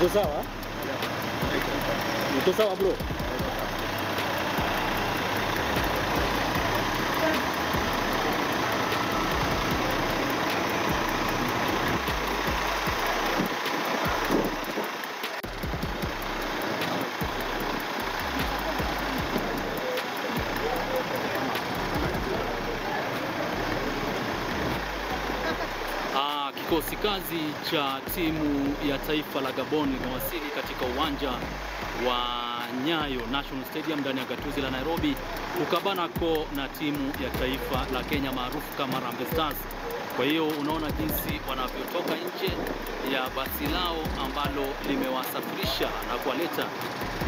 Uko sawa? Uko sawa bro? Kikosi kazi cha timu ya taifa la Gabon limewasili katika uwanja wa Nyayo National Stadium ndani ya gatuzi la Nairobi kukabana ko na timu ya taifa la Kenya maarufu kama Harambee Stars. Kwa hiyo unaona jinsi wanavyotoka nje ya basi lao ambalo limewasafirisha na kuwaleta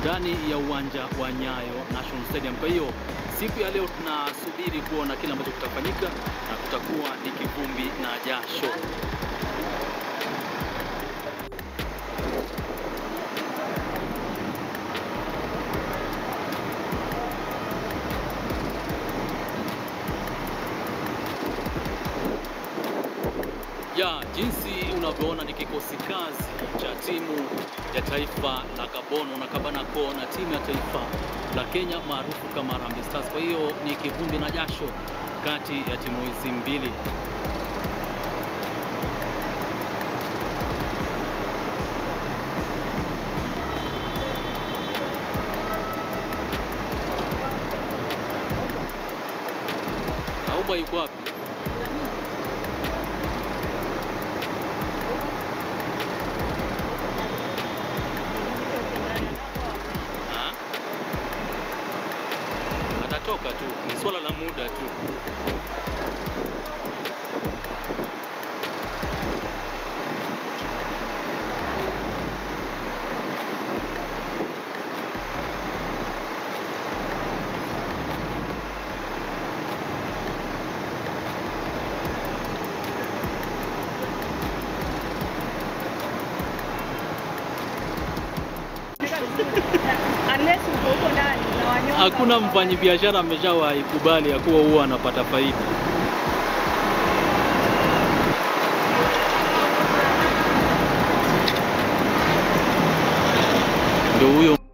ndani ya uwanja wa Nyayo National Stadium. Kwa hiyo siku ya leo tunasubiri kuona kile ambacho kitafanyika, na kutakuwa ni kivumbi na jasho. Ya, jinsi unavyoona ni kikosi kazi cha timu ya taifa la Gabon wanakabana ko na timu ya taifa la Kenya maarufu kama Harambee Stars. Kwa hiyo ni kivumbi na jasho kati ya timu hizi mbili. Auma yuko wapi? Atatoka tu, ni swala la muda tu. Hakuna mfanyabiashara ameshawahi kubali ya kuwa huwa anapata faida. Ndio huyo.